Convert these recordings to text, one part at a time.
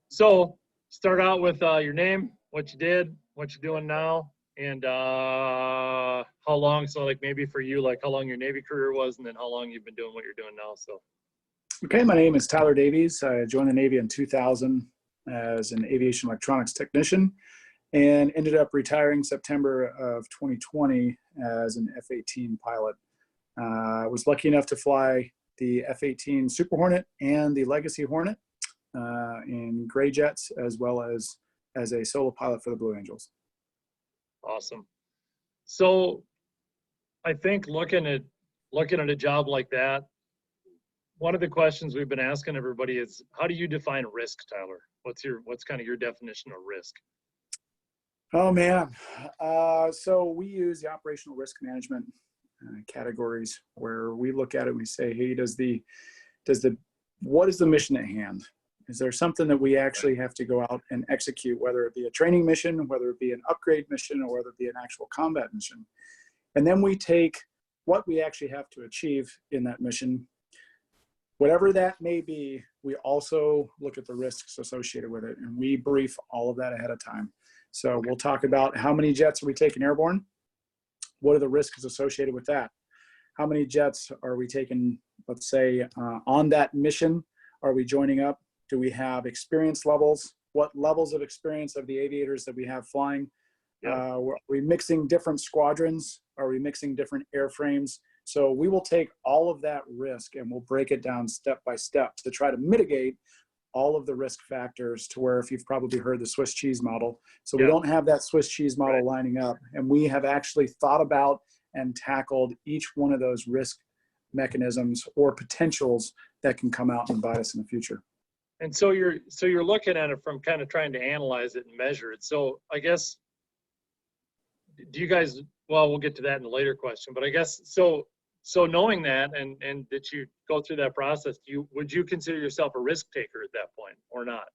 So start out with your name, what you did, what you're doing now, and how long. So like maybe for you, like how long your Navy career was, and then how long you've been doing what you're doing now. So. Okay, my name is Tyler Davies. I joined the Navy in 2000 as an aviation electronics technician and ended up retiring September of 2020 as an F-18 pilot. I was lucky enough to fly the F-18 Super Hornet and the Legacy Hornet in gray jets, as well as a solo pilot for the Blue Angels. Awesome. So I think looking at a job like that, one of the questions we've been asking everybody is, how do you define risk, Tyler? What's kind of your definition of risk? Oh man, so we use the operational risk management categories where we look at it and we say, hey, what is the mission at hand? Is there something that we actually have to go out and execute, whether it be a training mission, whether it be an upgrade mission, or whether it be an actual combat mission? And then we take what we actually have to achieve in that mission. Whatever that may be, we also look at the risks associated with it, and we brief all of that ahead of time. So we'll talk about how many jets are we taking airborne? What are the risks associated with that? How many jets are we taking, let's say, on that mission? Are we joining up? Do we have experience levels? What levels of experience of the aviators that we have flying? Yeah. Are we mixing different squadrons? Are we mixing different airframes? So we will take all of that risk and we'll break it down step by step to try to mitigate all of the risk factors to where, if you've probably heard the Swiss cheese model. So we don't have that Swiss cheese model lining up. And we have actually thought about and tackled each one of those risk mechanisms or potentials that can come out and bite us in the future. And so you're looking at it from kind of trying to analyze it and measure it. So I guess, do you guys, well, we'll get to that in a later question, but I guess, so knowing that and that you go through that process, would you consider yourself a risk taker at that point or not?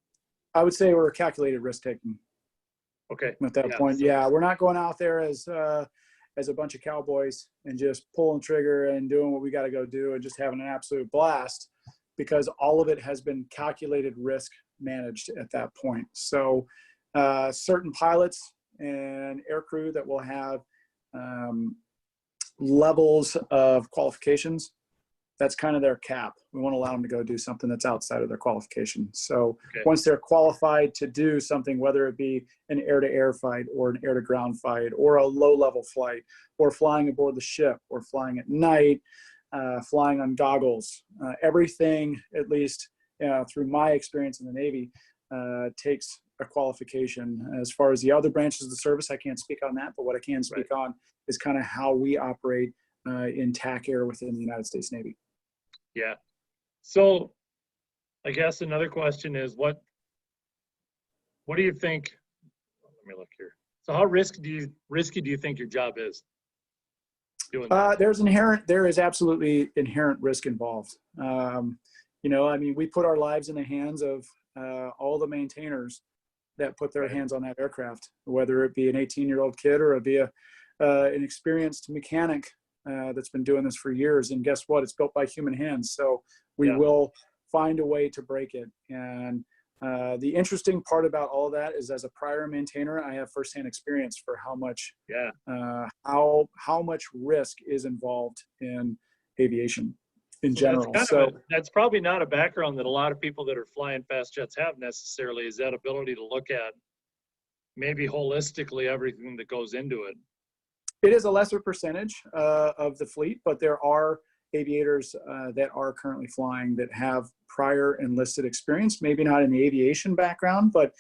I would say we're a calculated risk taking. Okay. At that point, yeah, we're not going out there as a bunch of cowboys and just pulling trigger and doing what we got to go do and just having an absolute blast, because all of it has been calculated risk managed at that point. So certain pilots and aircrew that will have levels of qualifications, that's kind of their cap. We won't allow them to go do something that's outside of their qualification. So once they're qualified to do something, whether it be an air-to-air fight or an air-to-ground fight or a low-level flight or flying aboard the ship or flying at night, flying on goggles, everything, at least through my experience in the Navy, takes a qualification. As far as the other branches of the service, I can't speak on that, but what I can speak on is kind of how we operate in TAC Air within the United States Navy. Yeah. So I guess another question is, what do you think? Let me look here. So how risky do you think your job is? Doing that? There is absolutely inherent risk involved. You know, I mean, we put our lives in the hands of all the maintainers that put their hands on that aircraft, whether it be an 18-year-old kid or it be an experienced mechanic that's been doing this for years. And guess what? It's built by human hands. So we will find a way to break it. And the interesting part about all that is, as a prior maintainer, I have firsthand experience for how much risk is involved in aviation in general. That's probably not a background that a lot of people that are flying fast jets have necessarily, is that ability to look at maybe holistically everything that goes into it. It is a lesser percentage of the fleet, but there are aviators that are currently flying that have prior enlisted experience, maybe not in the aviation background, but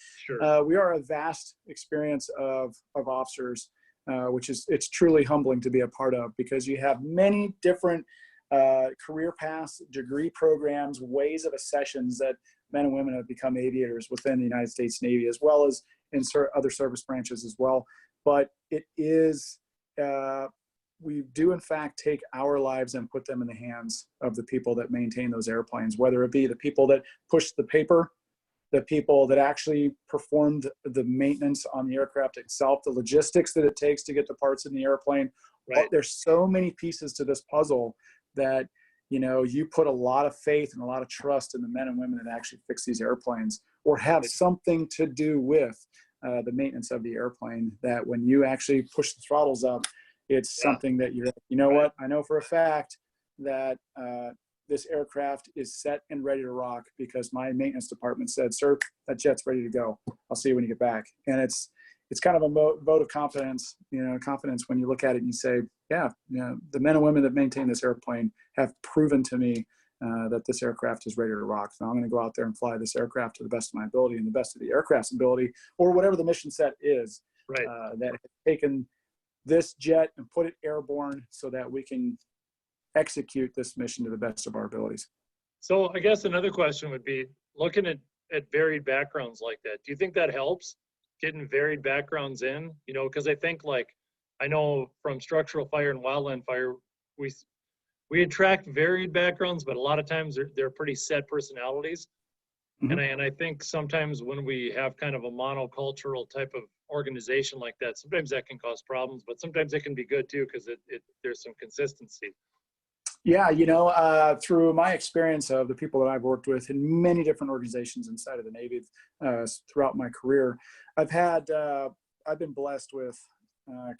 we are a vast experience of officers, which it's truly humbling to be a part of, because you have many different career paths, degree programs, ways of accessions that men and women have become aviators within the United States Navy, as well as in other service branches as well. But it is, we do in fact take our lives and put them in the hands of the people that maintain those airplanes, whether it be the people that push the paper, the people that actually performed the maintenance on the aircraft itself, the logistics that it takes to get the parts in the airplane. There's so many pieces to this puzzle that, you know, you put a lot of faith and a lot of trust in the men and women that actually fix these airplanes, or have something to do with the maintenance of the airplane, that when you actually push the throttles up, it's something that you're, you know what, I know for a fact that this aircraft is set and ready to rock because my maintenance department said, sir, that jet's ready to go. I'll see you when you get back. And it's kind of a vote of confidence, confidence when you look at it and you say, yeah, the men and women that maintain this airplane have proven to me that this aircraft is ready to rock. So I'm going to go out there and fly this aircraft to the best of my ability and the best of the aircraft's ability, or whatever the mission set is, that has taken this jet and put it airborne so that we can execute this mission to the best of our abilities. So I guess another question would be, looking at varied backgrounds like that, do you think that helps getting varied backgrounds in? Because I think, like, I know from structural fire and wildland fire, we attract varied backgrounds, but a lot of times they're pretty set personalities. Mm-hmm. And I think sometimes when we have kind of a monocultural type of organization like that, sometimes that can cause problems, but sometimes it can be good too, because there's some consistency. Yeah, through my experience of the people that I've worked with in many different organizations inside of the Navy throughout my career, I've been blessed with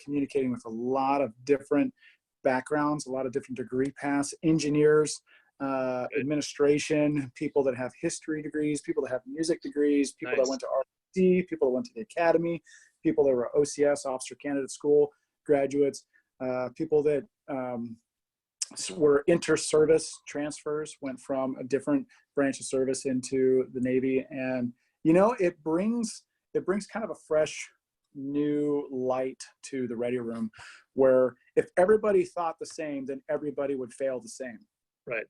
communicating with a lot of different backgrounds, a lot of different degree paths, engineers, administration, people that have history degrees, people that have music degrees, people that went to RC, people that went to the academy, people that were OCS, Officer Candidate School graduates, people that were inter-service transfers, went from a different branch of service into the Navy. And, it brings kind of a fresh new light to the ready room, where if everybody thought the same, then everybody would fail the same. Right.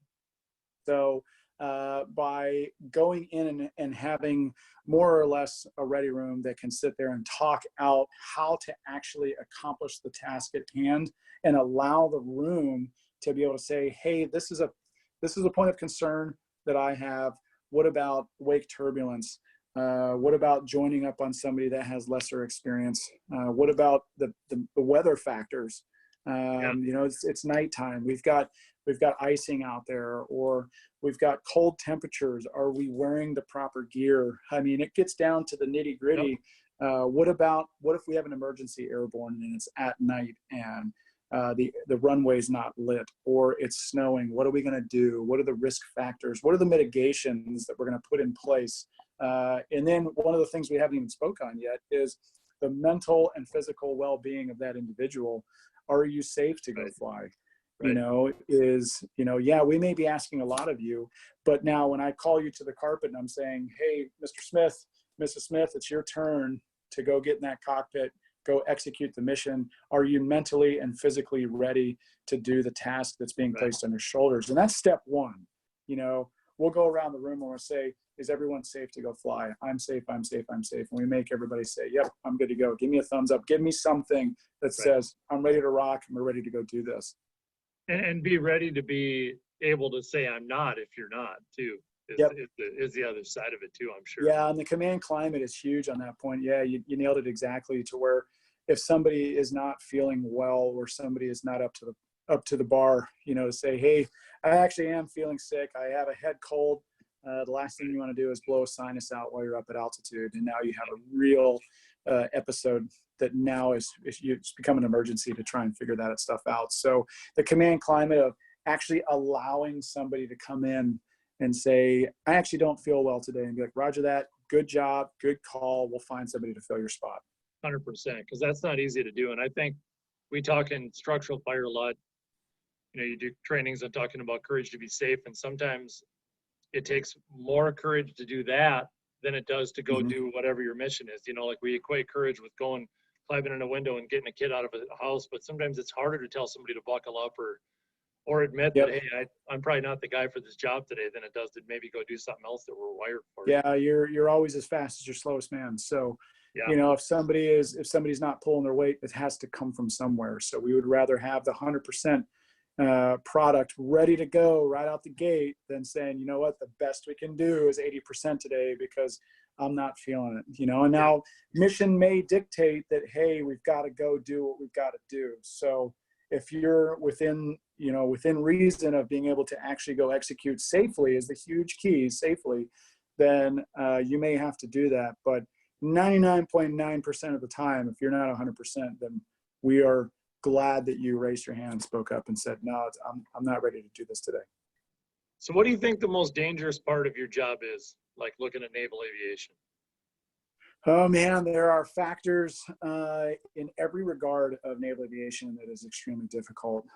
So by going in and having more or less a ready room that can sit there and talk out how to actually accomplish the task at hand, and allow the room to be able to say, hey, this is a point of concern that I have. What about wake turbulence? What about joining up on somebody that has lesser experience? What about the weather factors? It's nighttime. We've got icing out there, or we've got cold temperatures. Are we wearing the proper gear? I mean, it gets down to the nitty gritty. What if we have an emergency airborne and it's at night and the runway's not lit, or it's snowing? What are we going to do? What are the risk factors? What are the mitigations that we're going to put in place? And then one of the things we haven't even spoke on yet is the mental and physical well-being of that individual. Are you safe to go fly? Right. Yeah, we may be asking a lot of you, but now when I call you to the carpet and I'm saying, hey, Mr. Smith, Mrs. Smith, it's your turn to go get in that cockpit, go execute the mission. Are you mentally and physically ready to do the task that's being placed on your shoulders? And that's step one. We'll go around the room and we'll say, is everyone safe to go fly? I'm safe, I'm safe, I'm safe. And we make everybody say, yep, I'm good to go. Give me a thumbs up. Give me something that says, I'm ready to rock and we're ready to go do this. And be ready to be able to say, I'm not, if you're not, too, is the other side of it too, I'm sure. Yeah, and the command climate is huge on that point. Yeah, you nailed it exactly, to where if somebody is not feeling well, or somebody is not up to the bar, to say, hey, I actually am feeling sick. I have a head cold. The last thing you want to do is blow a sinus out while you're up at altitude. And now you have a real episode that now it's become an emergency to try and figure that stuff out. So the command climate of actually allowing somebody to come in and say, I actually don't feel well today, and be like, roger that, good job, good call. We'll find somebody to fill your spot. 100%, because that's not easy to do. And I think we talk in structural fire a lot. You do trainings on talking about courage to be safe, and sometimes it takes more courage to do that than it does to go do whatever your mission is. Like we equate courage with climbing in a window and getting a kid out of a house, but sometimes it's harder to tell somebody to buckle up or admit that, hey, I'm probably not the guy for this job today, than it does to maybe go do something else that we're wired for. Yeah, you're always as fast as your slowest man. So, if somebody's not pulling their weight, it has to come from somewhere. So we would rather have the 100% product ready to go right out the gate than saying, you know what, the best we can do is 80% today because I'm not feeling it, and now mission may dictate that, hey, we've got to go do what we've got to do. So if you're within reason of being able to actually go execute safely is the huge key, safely, then you may have to do that. But 99.9% of the time, if you're not 100%, then we are glad that you raised your hand and spoke up and said, no, I'm not ready to do this today. So what do you think the most dangerous part of your job is, like looking at naval aviation? Oh man, there are factors in every regard of naval aviation that is extremely difficult.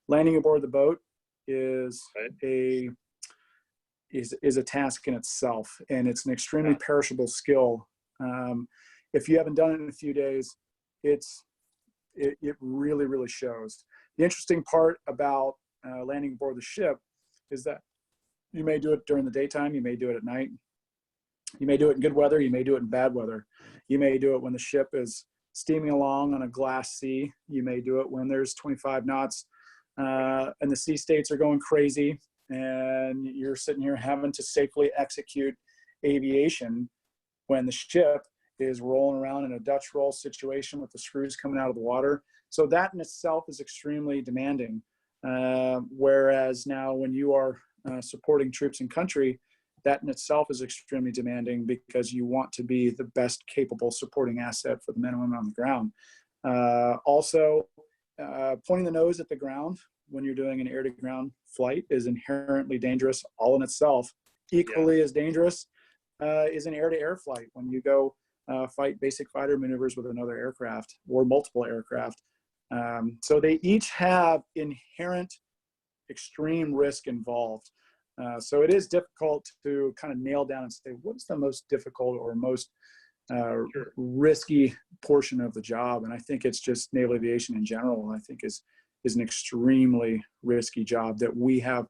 Landing aboard the boat is Right. a task in itself, and it's an extremely perishable skill. If you haven't done it in a few days, it really, really shows. The interesting part about landing aboard the ship is that you may do it during the daytime, you may do it at night, you may do it in good weather, you may do it in bad weather. You may do it when the ship is steaming along on a glass sea. You may do it when there's 25 knots and the sea states are going crazy, and you're sitting here having to safely execute aviation when the ship is rolling around in a Dutch roll situation with the screws coming out of the water. So that in itself is extremely demanding. Whereas now when you are supporting troops and country, that in itself is extremely demanding, because you want to be the best capable supporting asset for the men and women on the ground. Also, pointing the nose at the ground when you're doing an air-to-ground flight is inherently dangerous all in itself. Equally as dangerous is an air-to-air flight when you go fight basic fighter maneuvers with another aircraft or multiple aircraft. So they each have inherent extreme risk involved. So it is difficult to kind of nail down and say, what's the most difficult or most risky portion of the job? And I think it's just naval aviation in general, I think is an extremely risky job that we have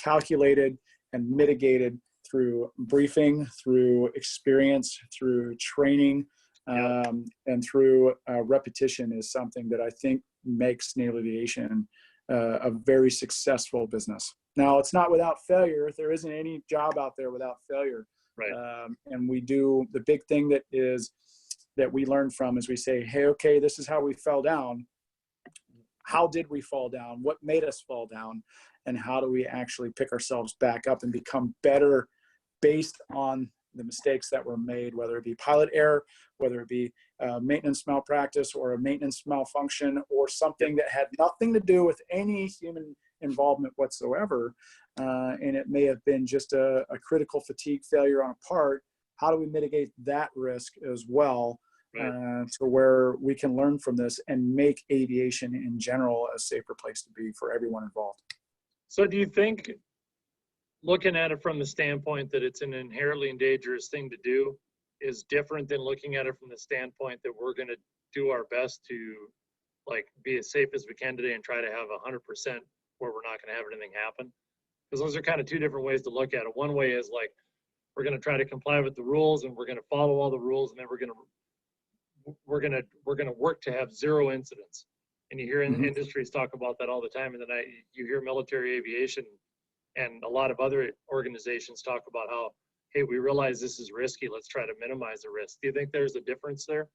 calculated and mitigated through briefing, through experience, through training, and through repetition is something that I think makes naval aviation a very successful business. Now, it's not without failure. There isn't any job out there without failure. Right. And we do, the big thing that we learn from is we say, hey, okay, this is how we fell down. How did we fall down? What made us fall down? And how do we actually pick ourselves back up and become better based on the mistakes that were made, whether it be pilot error, whether it be maintenance malpractice or a maintenance malfunction or something that had nothing to do with any human involvement whatsoever. And it may have been just a critical fatigue failure on a part. How do we mitigate that risk as well, to where we can learn from this and make aviation in general a safer place to be for everyone involved? So do you think, looking at it from the standpoint that it's an inherently dangerous thing to do, is different than looking at it from the standpoint that we're going to do our best to like be as safe as we can today and try to have 100% where we're not going to have anything happen? Because those are kind of two different ways to look at it. One way is like, we're going to try to comply with the rules and we're going to follow all the rules, and then we're going to work to have zero incidents. And you hear industries talk about that all the time. And then you hear military aviation and a lot of other organizations talk about how, hey, we realize this is risky, let's try to minimize the risk. Do you think there's a difference there?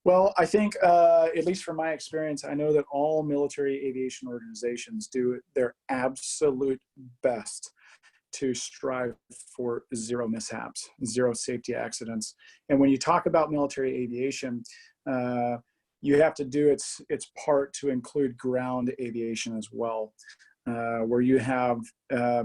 Well, I think, at least from my experience, I know that all military aviation organizations do their absolute best to strive for zero mishaps, zero safety accidents. And when you talk about military aviation, you have to do its part to include ground aviation as well, where you have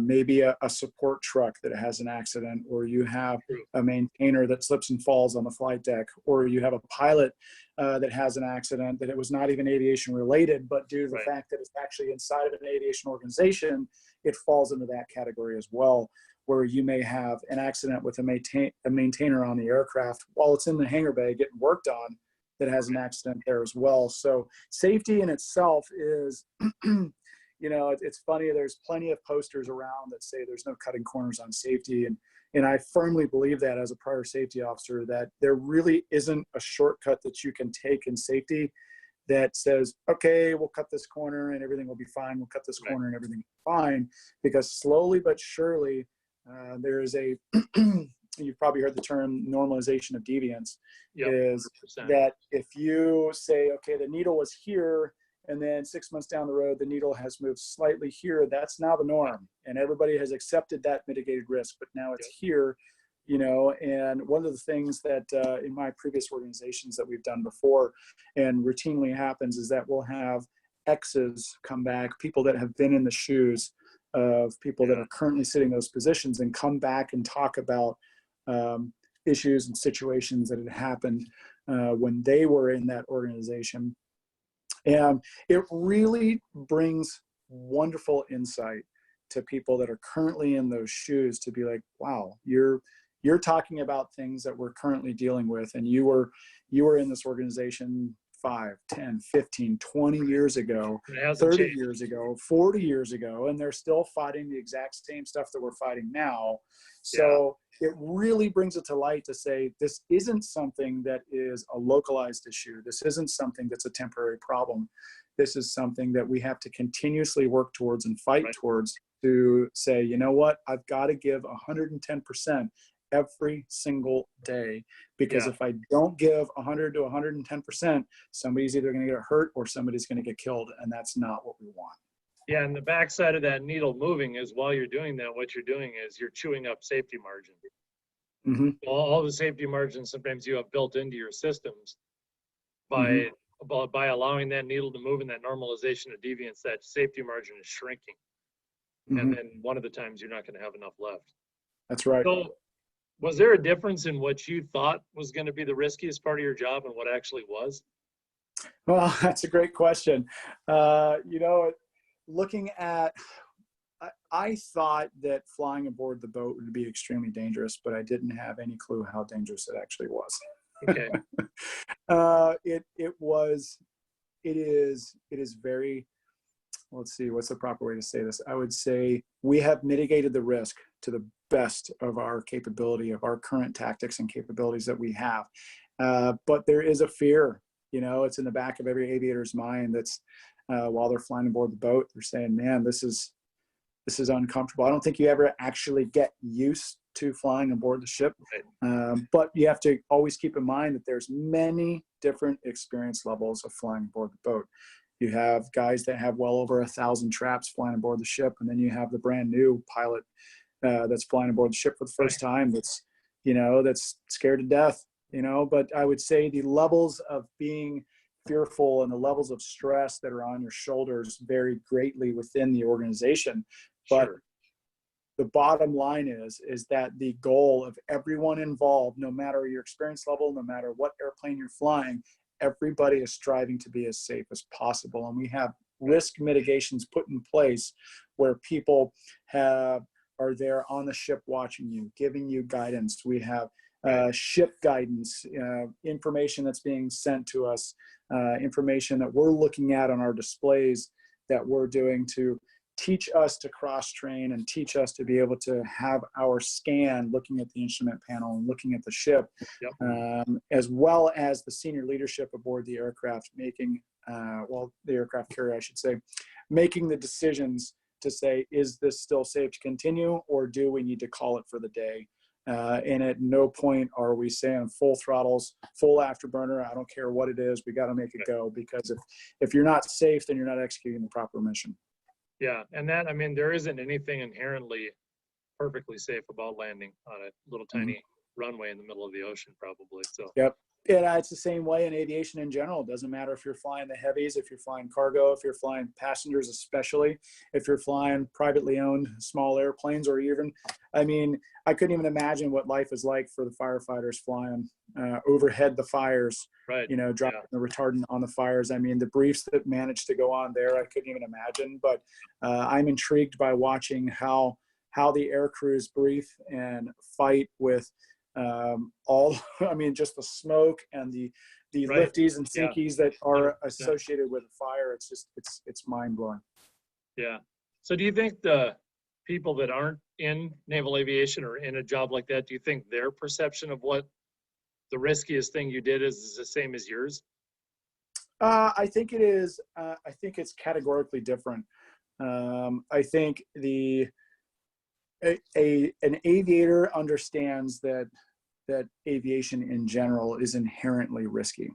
maybe a support truck that has an accident, or you have a maintainer that slips and falls on the flight deck, or you have a pilot that has an accident that it was not even aviation related, but due to the fact that it's actually inside of an aviation organization, it falls into that category as well, where you may have an accident with a maintainer on the aircraft while it's in the hangar bay getting worked on that has an accident there as well. So safety in itself is, you know, it's funny, there's plenty of posters around that say there's no cutting corners on safety. And I firmly believe that as a prior safety officer, that there really isn't a shortcut that you can take in safety that says, okay, we'll cut this corner and everything will be fine. We'll cut this corner and everything will be fine. Because slowly but surely, there is a, you've probably heard the term normalization of deviance, is 100%. That if you say, okay, the needle was here and then 6 months down the road, the needle has moved slightly here. That's now the norm, and everybody has accepted that mitigated risk, but now it's here, you know. And one of the things that in my previous organizations that we've done before and routinely happens is that we'll have exes come back, people that have been in the shoes of people that are currently sitting those positions, and come back and talk about issues and situations that had happened when they were in that organization. And it really brings wonderful insight to people that are currently in those shoes to be like, wow, you're talking about things that we're currently dealing with, and you were in this organization 5, 10, 15, 20 years ago, 30 changed. years ago, 40 years ago, and they're still fighting the exact same stuff that we're fighting now. So it really brings it to light to say, this isn't something that is a localized issue. This isn't something that's a temporary problem. This is something that we have to continuously work towards and fight towards, to say, you know what, I've got to give 110% every single day, because if I don't give 100 to 110%, somebody's either going to get hurt or somebody's going to get killed, and that's not what we want. Yeah, and the backside of that needle moving is, while you're doing that, what you're doing is you're chewing up safety margin. All the safety margins sometimes you have built into your systems by allowing that needle to move, and that normalization of deviance, that safety margin is shrinking. And then one of the times you're not going to have enough left. That's right. So was there a difference in what you thought was going to be the riskiest part of your job and what actually was? Well, that's a great question. You know, looking at, I thought that flying aboard the boat would be extremely dangerous, but I didn't have any clue how dangerous it actually was. Okay. It is very, let's see, what's the proper way to say this? I would say we have mitigated the risk to the best of our capability, of our current tactics and capabilities that we have. But there is a fear, you know, it's in the back of every aviator's mind. That's while they're flying aboard the boat, they're saying, man, this is uncomfortable. I don't think you ever actually get used to flying aboard the ship. But you have to always keep in mind that there's many different experience levels of flying aboard the boat. You have guys that have well over 1,000 traps flying aboard the ship, and then you have the brand new pilot that's flying aboard the ship for the first time, that's, you know, that's scared to death, you know. But I would say the levels of being fearful and the levels of stress that are on your shoulders vary greatly within the organization. But the bottom line is that the goal of everyone involved, no matter your experience level, no matter what airplane you're flying, everybody is striving to be as safe as possible. And we have risk mitigations put in place where people are there on the ship watching you, giving you guidance. We have ship guidance, information that's being sent to us, information that we're looking at on our displays that we're doing to teach us to cross-train and teach us to be able to have our scan looking at the instrument panel and looking at the ship, as well as the senior leadership aboard the aircraft making, the aircraft carrier, I should say, making the decisions to say, is this still safe to continue, or do we need to call it for the day? And at no point are we saying full throttles, full afterburner, I don't care what it is, we got to make it go, because if you're not safe, then you're not executing the proper mission. Yeah, and that, I mean, there isn't anything inherently perfectly safe about landing on a little tiny runway in the middle of the ocean, probably. So. Yep. Yeah, it's the same way in aviation in general. It doesn't matter if you're flying the heavies, if you're flying cargo, if you're flying passengers, especially if you're flying privately owned small airplanes, or even, I mean, I couldn't even imagine what life is like for the firefighters flying overhead the fires, you know, dropping the retardant on the fires. I mean, the briefs that managed to go on there, I couldn't even imagine. But I'm intrigued by watching how the air crews brief and fight with I mean, just the smoke and the lifties and sinkies that are associated with a fire. It's just, it's mind blowing. Yeah. So do you think the people that aren't in naval aviation or in a job like that, do you think their perception of what the riskiest thing you did is the same as yours? I think it is. I think it's categorically different. I think an aviator understands that aviation in general is inherently risky.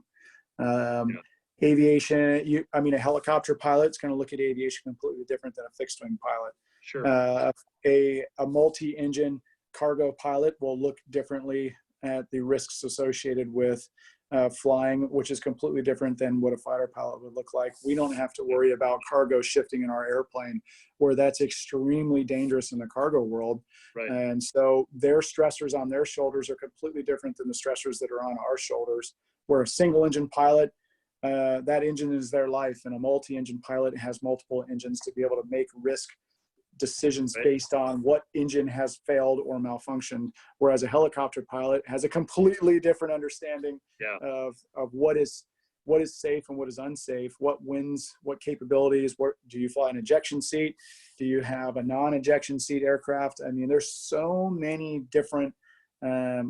Aviation, I mean, a helicopter pilot's going to look at aviation completely different than a fixed wing pilot. Sure. A multi-engine cargo pilot will look differently at the risks associated with flying, which is completely different than what a fighter pilot would look like. We don't have to worry about cargo shifting in our airplane, where that's extremely dangerous in the cargo world. Right. And so their stressors on their shoulders are completely different than the stressors that are on our shoulders. Where a single engine pilot, that engine is their life, and a multi-engine pilot has multiple engines to be able to make risk decisions based on what engine has failed or malfunctioned, whereas a helicopter pilot has a completely different understanding of what is safe and what is unsafe, what wins, what capabilities, what do you fly an ejection seat, do you have a non-ejection seat aircraft? I mean, there's so many different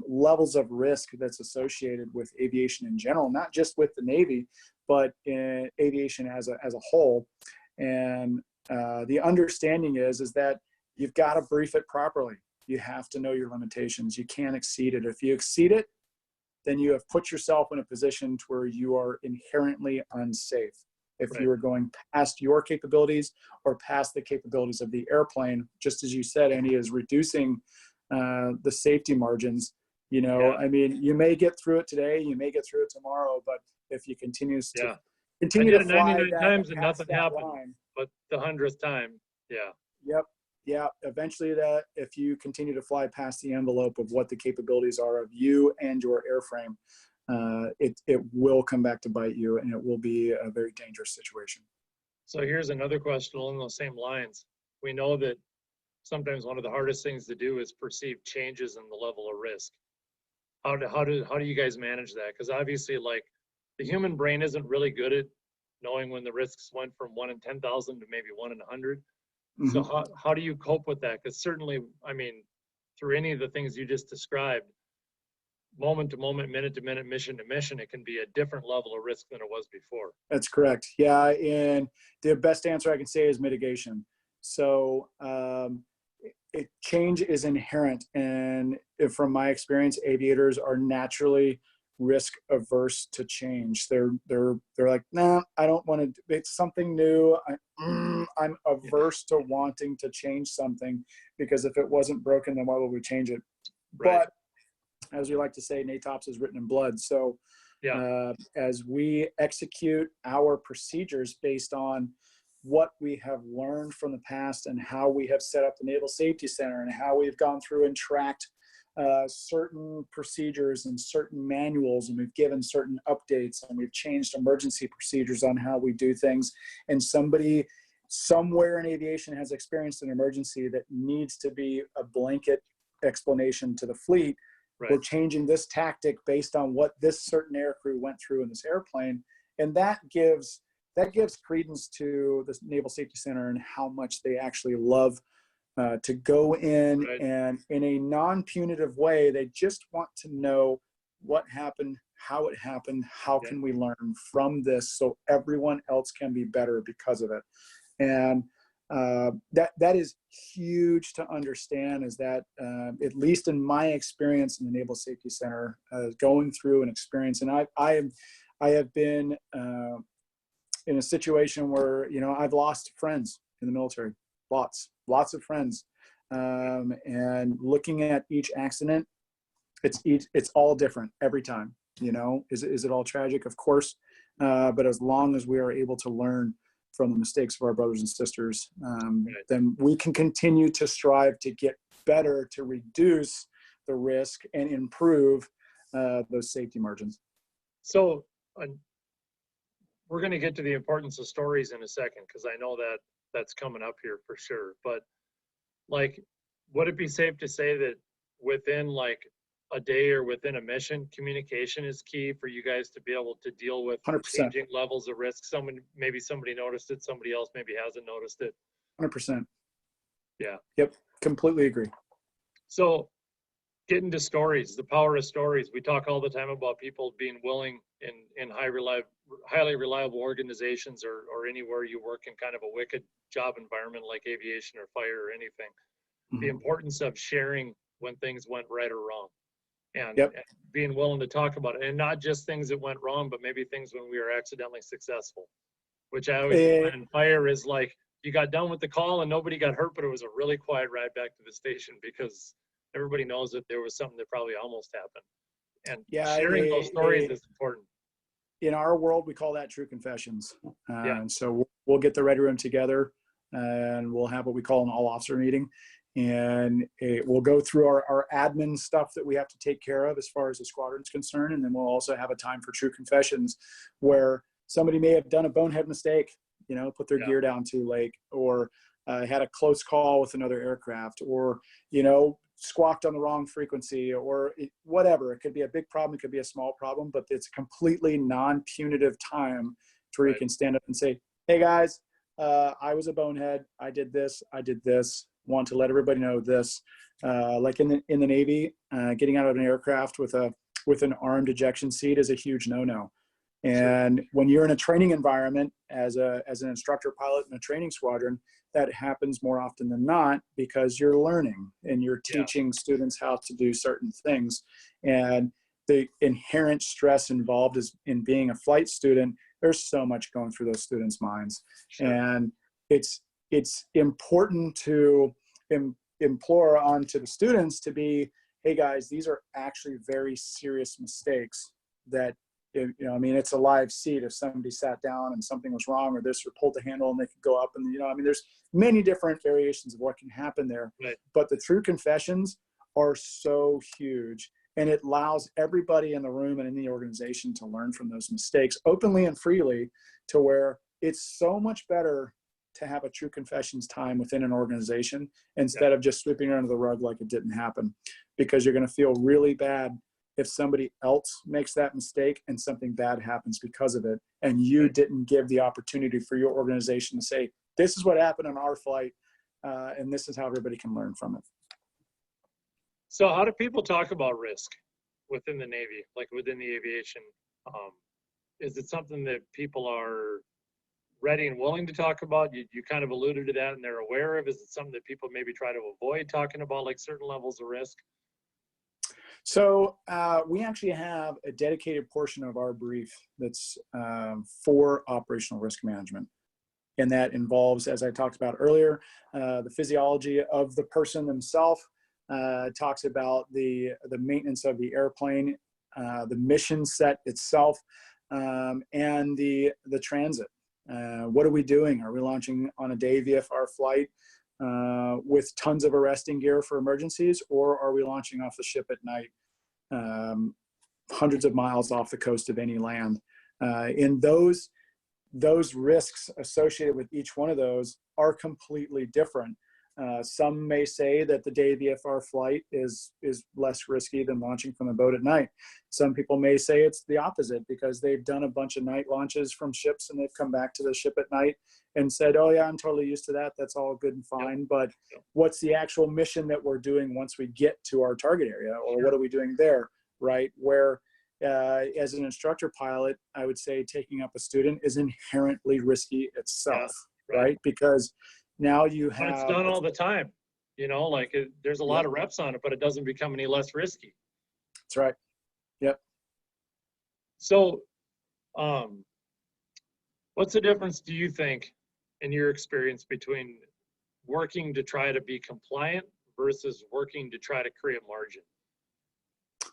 levels of risk that's associated with aviation in general, not just with the Navy, but in aviation as a whole. And the understanding is that you've got to brief it properly. You have to know your limitations. You can't exceed it. If you exceed it, then you have put yourself in a position to where you are inherently unsafe. If you are going past your capabilities or past the capabilities of the airplane, just as you said, Andy, is reducing the safety margins. You know, I mean, you may get through it today, you may get through it tomorrow, but if you continue to fly 99 times and nothing happened, line, but the 100th time, eventually if you continue to fly past the envelope of what the capabilities are of you and your airframe, it will come back to bite you, and it will be a very dangerous situation. So here's another question along those same lines. We know that sometimes one of the hardest things to do is perceive changes in the level of risk. How do you guys manage that? Because obviously, like, the human brain isn't really good at knowing when the risks went from 1 in 10,000 to maybe 1 in 100. Mm-hmm. So how do you cope with that? Because certainly, I mean, through any of the things you just described, moment to moment, minute to minute, mission to mission, it can be a different level of risk than it was before. That's correct. Yeah, and the best answer I can say is mitigation. So change is inherent, and from my experience, aviators are naturally risk averse to change. They're like, nah, I don't want to. It's something new. I'm averse to wanting to change something, because if it wasn't broken, then why would we change it? But as we like to say, NATOPS is written in blood. So as we execute our procedures based on what we have learned from the past and how we have set up the Naval Safety Center and how we've gone through and tracked certain procedures and certain manuals, and we've given certain updates, and we've changed emergency procedures on how we do things, and somebody somewhere in aviation has experienced an emergency that needs to be a blanket explanation to the fleet. We're changing this tactic based on what this certain aircrew went through in this airplane, and that gives credence to the Naval Safety Center and how much they actually love to go in and in a non-punitive way. They just want to know what happened, how it happened, how can we learn from this so everyone else can be better because of it. And that is huge to understand, is that at least in my experience in the Naval Safety Center, going through an experience, and I have been in a situation where, you know, I've lost friends in the military, lots of friends, and looking at each accident, it's all different every time. You know, is it all tragic? Of course, but as long as we are able to learn from the mistakes of our brothers and sisters, then we can continue to strive to get better, to reduce the risk and improve those safety margins. So we're going to get to the importance of stories in a second, because I know that that's coming up here for sure. But like, would it be safe to say that within like a day or within a mission, communication is key for you guys to be able to deal with 100%. changing levels of risk? Maybe somebody noticed it, somebody else maybe hasn't noticed it. 100%. Yeah. Yep. Completely agree. So getting to stories, the power of stories. We talk all the time about people being willing in highly reliable organizations or anywhere you work in kind of a wicked job environment like aviation or fire or anything. Mm-hmm. The importance of sharing when things went right or wrong. and, Yep. and being willing to talk about it, and not just things that went wrong, but maybe things when we were accidentally successful, which I always find in fire is like, you got done with the call and nobody got hurt, but it was a really quiet ride back to the station because everybody knows that there was something that probably almost happened. And Yeah, sharing those stories is important. in our world, we call that true confessions. Yeah. And so we'll get the ready room together and we'll have what we call an all officer meeting. And we'll go through our admin stuff that we have to take care of as far as the squadron's concerned. And then we'll also have a time for true confessions where somebody may have done a bonehead mistake, you know, put their gear down too late, or had a close call with another aircraft, or, you know, squawked on the wrong frequency, or whatever. It could be a big problem, it could be a small problem, but it's a completely non-punitive time where you can stand up and say, hey guys, I was a bonehead, I did this, want to let everybody know this. Like in the Navy, getting out of an aircraft with an armed ejection seat is a huge no-no. And when you're in a training environment as an instructor pilot in a training squadron, that happens more often than not because you're learning and you're teaching students how to do certain things. And the inherent stress involved in being a flight student, there's so much going through those students' minds. And it's important to implore onto the students to be, hey guys, these are actually very serious mistakes that, you know, I mean, it's a live seat. If somebody sat down and something was wrong, or this, or pulled the handle and they could go up, and, you know, I mean, there's many different variations of what can happen there. Right. But the true confessions are so huge, and it allows everybody in the room and in the organization to learn from those mistakes openly and freely, to where it's so much better to have a true confessions time within an organization instead of just sweeping it under the rug like it didn't happen, because you're going to feel really bad if somebody else makes that mistake and something bad happens because of it, and you didn't give the opportunity for your organization to say, this is what happened on our flight, and this is how everybody can learn from it. So how do people talk about risk within the Navy, like within the aviation? Is it something that people are ready and willing to talk about? You kind of alluded to that and they're aware of. Is it something that people maybe try to avoid talking about, like certain levels of risk? So we actually have a dedicated portion of our brief that's for operational risk management. And that involves, as I talked about earlier, the physiology of the person themselves, talks about the maintenance of the airplane, the mission set itself, and the transit. What are we doing? Are we launching on a day VFR flight with tons of arresting gear for emergencies, or are we launching off the ship at night, hundreds of miles off the coast of any land? In those risks associated with each one of those are completely different. Some may say that the day VFR flight is less risky than launching from a boat at night. Some people may say it's the opposite, because they've done a bunch of night launches from ships and they've come back to the ship at night and said, oh yeah, I'm totally used to that. That's all good and fine. But what's the actual mission that we're doing once we get to our target area, or what are we doing there, right? Where as an instructor pilot, I would say taking up a student is inherently risky itself, right? Because now you have— But it's done all the time, you know, like there's a lot of reps on it, but it doesn't become any less risky. That's right. Yep. So what's the difference, do you think, in your experience, between working to try to be compliant versus working to try to create margin?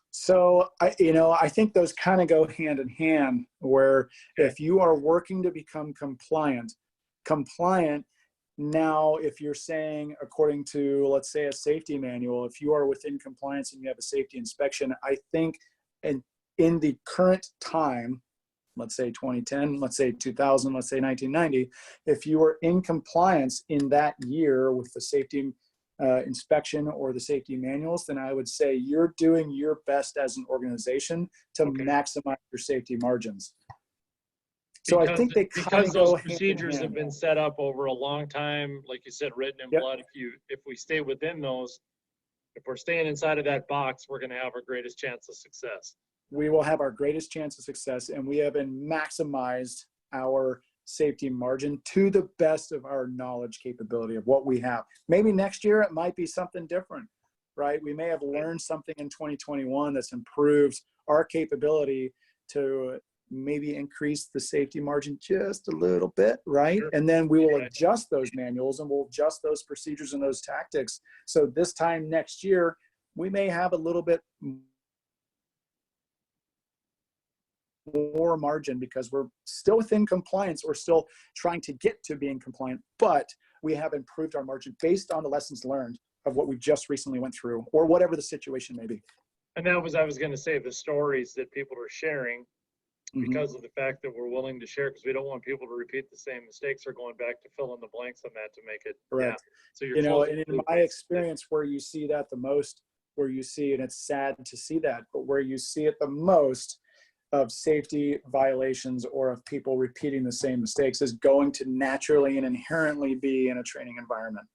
So I think those kind of go hand in hand, where if you are working to become compliant, now, if you're saying, according to, let's say, a safety manual, if you are within compliance and you have a safety inspection, I think in the current time, let's say 2010, let's say 2000, let's say 1990, if you are in compliance in that year with the safety inspection or the safety manuals, then I would say you're doing your best as an organization to maximize your safety margins. So I think they kind of go those procedures have been set up over a long time, like you said, written in blood. If we stay within those, if we're staying inside of that box, we're going to have our greatest chance of success. We will have our greatest chance of success, and we have maximized our safety margin to the best of our knowledge capability of what we have. Maybe next year it might be something different, right? We may have learned something in 2021 that's improved our capability to maybe increase the safety margin just a little bit, right? Sure. And then we will adjust those manuals and we'll adjust those procedures and those tactics. So this time next year, we may have a little bit more margin because we're still within compliance or still trying to get to being compliant, but we have improved our margin based on the lessons learned of what we just recently went through or whatever the situation may be. And that was, I was going to say, the stories that people are sharing because of the fact that we're willing to share, because we don't want people to repeat the same mistakes or going back to fill in the blanks on that to make it. Correct. Yeah. So you're, you know, and in my experience, where you see that the most, where you see, and it's sad to see that, but where you see it the most of safety violations or of people repeating the same mistakes is going to naturally and inherently be in a training environment.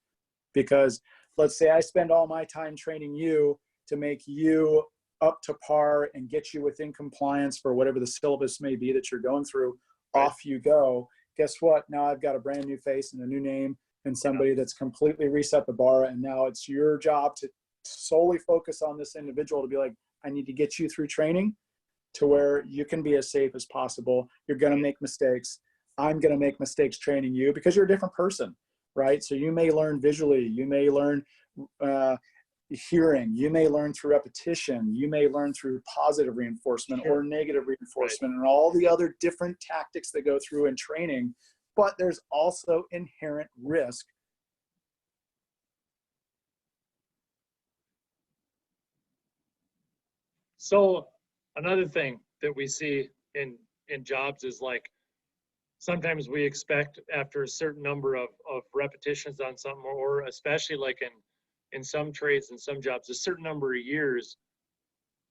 Because let's say I spend all my time training you to make you up to par and get you within compliance for whatever the syllabus may be that you're going through. Right. Off you go. Guess what? Now I've got a brand new face and a new name and somebody that's completely reset the bar. And now it's your job to solely focus on this individual to be like, I need to get you through training to where you can be as safe as possible. You're going to make mistakes. I'm going to make mistakes training you because you're a different person, right? So you may learn visually, you may learn hearing, you may learn through repetition, you may learn through positive reinforcement or negative reinforcement and all the other different tactics that go through in training. But there's also inherent risk. So another thing that we see in jobs is like, sometimes we expect after a certain number of repetitions on something, or especially like in some trades and some jobs, a certain number of years,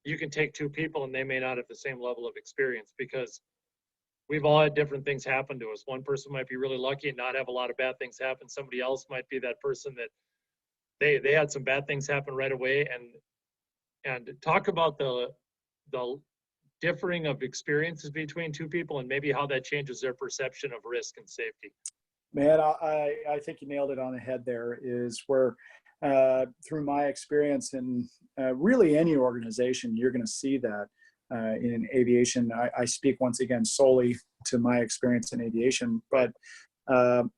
you can take two people and they may not have the same level of experience because we've all had different things happen to us. One person might be really lucky and not have a lot of bad things happen. Somebody else might be that person that they had some bad things happen right away. And talk about the differing of experiences between two people and maybe how that changes their perception of risk and safety. Man, I think you nailed it on the head there. Is where through my experience in really any organization, you're going to see that in aviation. I speak once again solely to my experience in aviation, but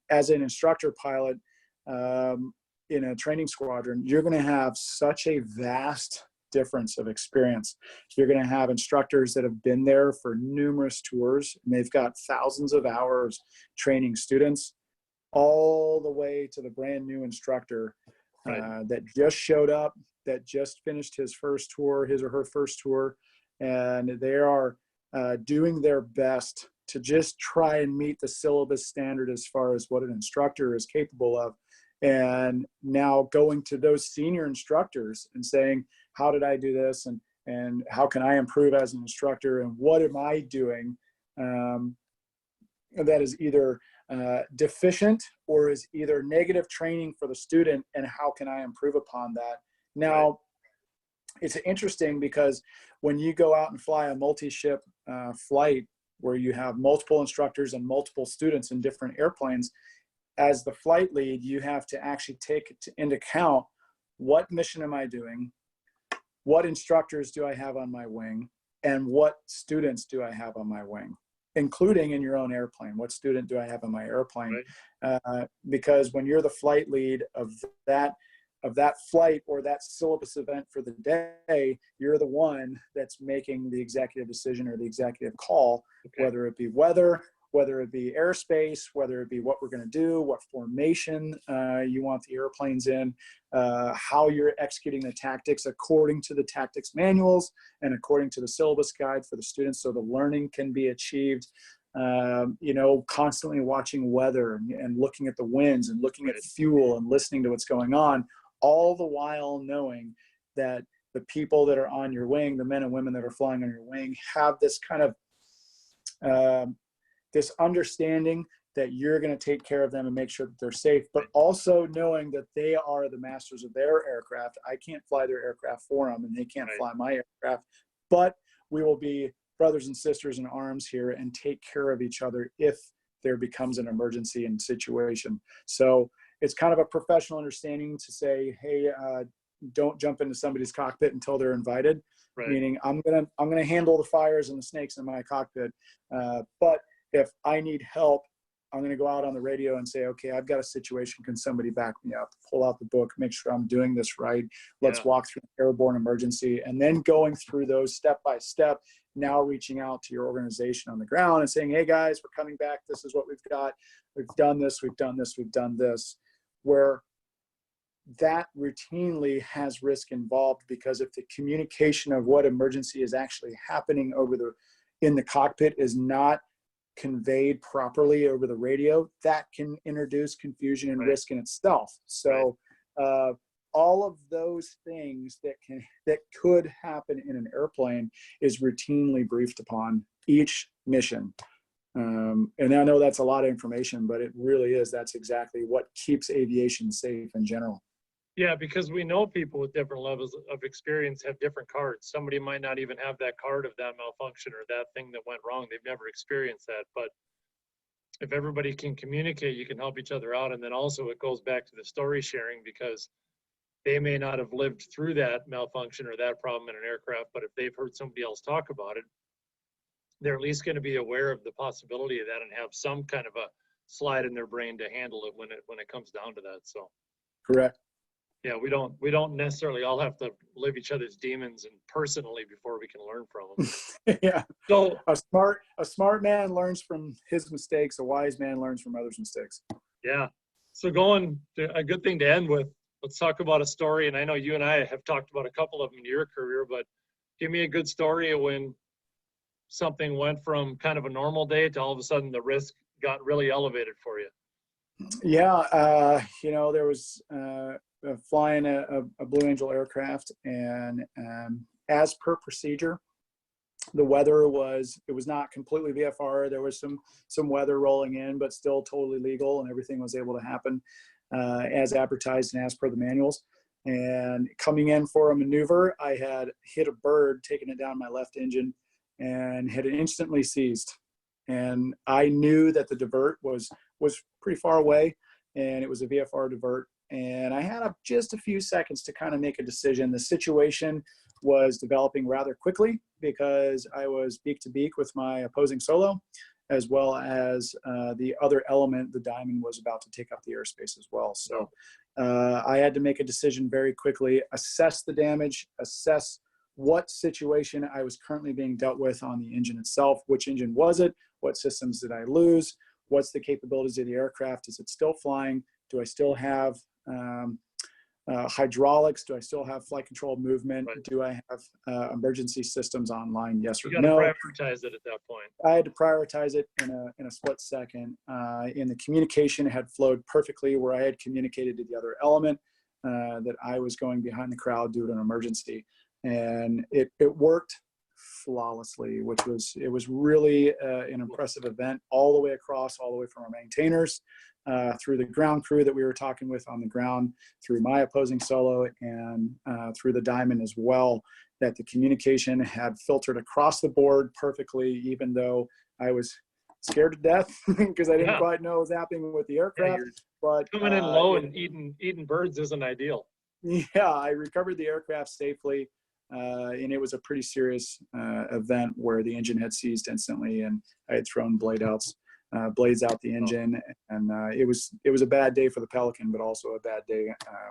as an instructor pilot in a training squadron, you're going to have such a vast difference of experience. You're going to have instructors that have been there for numerous tours and they've got thousands of hours training students, all the way to the brand new instructor that just showed up, that just finished his first tour, his or her first tour, and they are doing their best to just try and meet the syllabus standard as far as what an instructor is capable of. And now going to those senior instructors and saying, how did I do this? And how can I improve as an instructor? And what am I doing that is either deficient or is either negative training for the student? And how can I improve upon that? Now, it's interesting because when you go out and fly a multi-ship flight where you have multiple instructors and multiple students in different airplanes, as the flight lead, you have to actually take into account, what mission am I doing? What instructors do I have on my wing? And what students do I have on my wing? Including in your own airplane. What student do I have on my airplane? Because when you're the flight lead of that flight or that syllabus event for the day, you're the one that's making the executive decision or the executive call, whether it be weather, whether it be airspace, whether it be what we're going to do, what formation you want the airplanes in, how you're executing the tactics according to the tactics manuals and according to the syllabus guide for the students so the learning can be achieved. You know, constantly watching weather and looking at the winds and looking at fuel and listening to what's going on, all the while knowing that the people that are on your wing, the men and women that are flying on your wing, have this kind of this understanding that you're going to take care of them and make sure that they're safe, but also knowing that they are the masters of their aircraft. I can't fly their aircraft for them and they can't fly my aircraft, but we will be brothers and sisters in arms here and take care of each other if there becomes an emergency in situation. So it's kind of a professional understanding to say, hey, don't jump into somebody's cockpit until they're invited. Right. Meaning I'm gonna handle the fires and the snakes in my cockpit. But if I need help, I'm gonna go out on the radio and say, okay, I've got a situation. Can somebody back me up? Pull out the book, make sure I'm doing this right. Let's walk through an airborne emergency, and then going through those step by step. Now reaching out to your organization on the ground and saying, hey guys, we're coming back. This is what we've got. We've done this. We've done this. We've done this. Where that routinely has risk involved, because if the communication of what emergency is actually happening in the cockpit is not conveyed properly over the radio, that can introduce confusion and risk in itself. So all of those things that could happen in an airplane is routinely briefed upon each mission. And I know that's a lot of information, but it really is. That's exactly what keeps aviation safe in general. Yeah, because we know people with different levels of experience have different cards. Somebody might not even have that card of that malfunction or that thing that went wrong. They've never experienced that. But if everybody can communicate, you can help each other out. And then also it goes back to the story sharing, because they may not have lived through that malfunction or that problem in an aircraft, but if they've heard somebody else talk about it, they're at least going to be aware of the possibility of that and have some kind of a slide in their brain to handle it when it comes down to that. So correct. Yeah, we don't necessarily all have to live each other's demons and personally before we can learn from them. Yeah. So a smart man learns from his mistakes. A wise man learns from others' mistakes. Yeah. So going to a good thing to end with, let's talk about a story. And I know you and I have talked about a couple of them in your career, but give me a good story of when something went from kind of a normal day to all of a sudden the risk got really elevated for you. Yeah. There was, flying a Blue Angel aircraft, and as per procedure, the weather it was not completely VFR. There was some weather rolling in, but still totally legal, and everything was able to happen as advertised and as per the manuals. And coming in for a maneuver, I had hit a bird, taking it down my left engine, and had it instantly seized. And I knew that the divert was pretty far away, and it was a VFR divert. And I had just a few seconds to kind of make a decision. The situation was developing rather quickly because I was beak to beak with my opposing solo, as well as the other element, the Diamond, was about to take up the airspace as well. So I had to make a decision very quickly, assess the damage, assess what situation I was currently being dealt with on the engine itself. Which engine was it? What systems did I lose? What's the capabilities of the aircraft? Is it still flying? Do I still have hydraulics? Do I still have flight control movement? Right. Do I have emergency systems online? Yes or no? You no? got to prioritize it at that point. I had to prioritize it in a split second. And the communication had flowed perfectly, where I had communicated to the other element that I was going behind the crowd due to an emergency, and it worked flawlessly, it was really an impressive event, all the way across, all the way from our maintainers, through the ground crew that we were talking with on the ground, through my opposing solo, and through the Diamond as well, that the communication had filtered across the board perfectly, even though I was scared to death because I didn't quite know what was happening with the aircraft. But coming in low and eating birds isn't ideal. Yeah, I recovered the aircraft safely. And it was a pretty serious event where the engine had seized instantly, and I had thrown blades out the engine, and it was a bad day for the Pelican, but also a bad day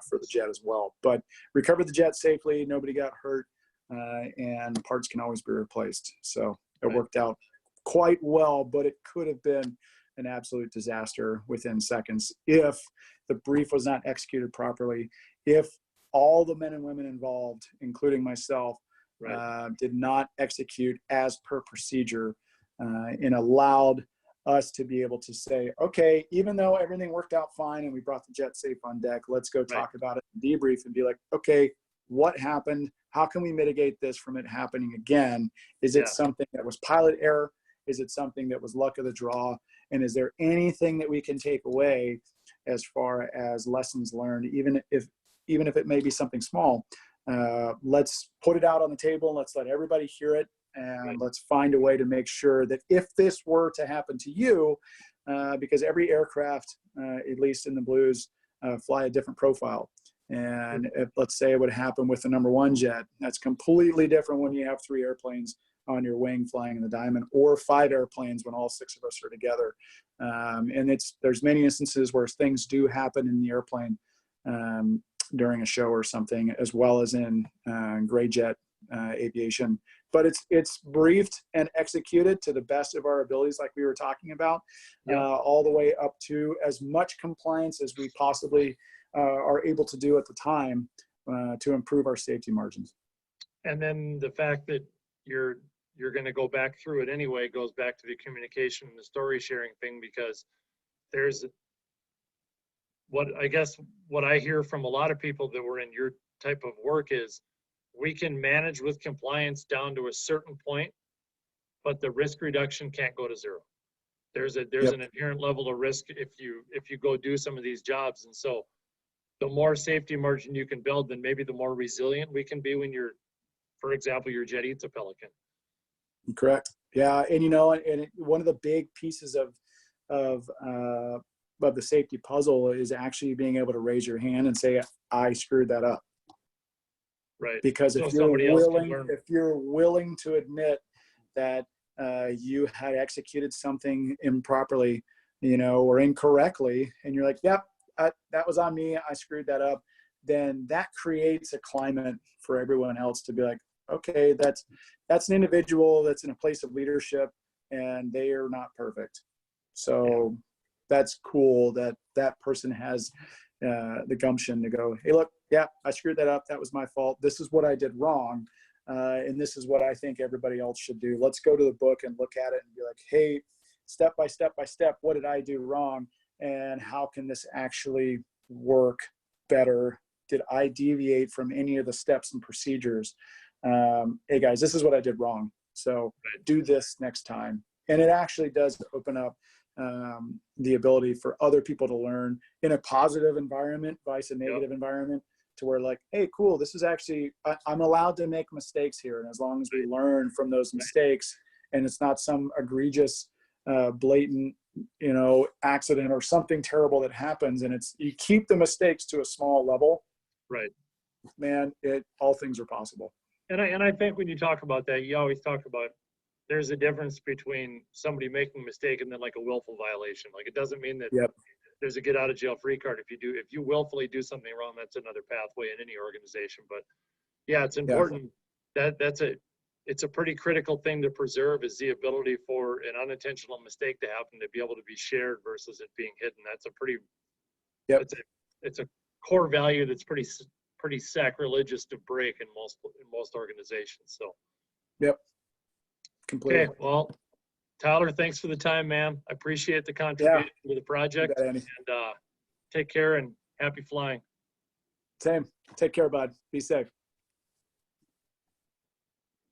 for the jet as well. But recovered the jet safely, nobody got hurt, and parts can always be replaced. So it worked out quite well, but it could have been an absolute disaster within seconds if the brief was not executed properly, if all the men and women involved, including myself, did not execute as per procedure, and allowed us to be able to say, okay, even though everything worked out fine and we brought the jet safe on deck, let's go talk about it, debrief, and be like, okay, what happened? How can we mitigate this from it happening again? Is it something that was pilot error? Is it something that was luck of the draw? And is there anything that we can take away as far as lessons learned, even if it may be something small? Let's put it out on the table. Let's let everybody hear it, and let's find a way to make sure that if this were to happen to you, because every aircraft, at least in the Blues, fly a different profile. And if, let's say it would happen with the number one jet, that's completely different when you have 3 airplanes on your wing flying in the diamond, or 5 airplanes when all 6 of us are together. And there's many instances where things do happen in the airplane during a show or something, as well as in gray jet aviation. But it's briefed and executed to the best of our abilities, like we were talking about, all the way up to as much compliance as we possibly are able to do at the time to improve our safety margins. And then the fact that you're going to go back through it anyway goes back to the communication and the story sharing thing, because there's what I hear from a lot of people that were in your type of work is we can manage with compliance down to a certain point, but the risk reduction can't go to 0. There's an inherent level of risk if you go do some of these jobs. And so the more safety margin you can build, then maybe the more resilient we can be when you're, for example, your jet eats a Pelican. Correct. Yeah. And one of the big pieces of the safety puzzle is actually being able to raise your hand and say, I screwed that up. Right. Because if you're willing to admit that you had executed something improperly, or incorrectly, and you're like, yep, that was on me, I screwed that up, then that creates a climate for everyone else to be like, okay, that's an individual that's in a place of leadership and they are not perfect. So that's cool that that person has the gumption to go, hey, look, yeah, I screwed that up. That was my fault. This is what I did wrong. And this is what I think everybody else should do. Let's go to the book and look at it and be like, hey, step by step by step, what did I do wrong? And how can this actually work better? Did I deviate from any of the steps and procedures? Hey guys, this is what I did wrong. So do this next time. And it actually does open up the ability for other people to learn in a positive environment, vice a negative environment, to where like, hey, cool, this is actually, I'm allowed to make mistakes here. And as long as we learn from those mistakes and it's not some egregious, blatant, accident or something terrible that happens, and you keep the mistakes to a small level, right? Man, all things are possible. And I think when you talk about that, you always talk about there's a difference between somebody making a mistake and then like a willful violation. Like it doesn't mean that there's a get out of jail free card. If you willfully do something wrong, that's another pathway in any organization. But yeah, it's important that it's a pretty critical thing to preserve, is the ability for an unintentional mistake to happen to be able to be shared versus it being hidden. That's a pretty, it's a core value that's pretty sacrilegious to break in most organizations. So. Completely. Okay, well, Tyler, thanks for the time, man. I appreciate the contribution to the project, and take care and happy flying. Same. Take care, bud. Be safe.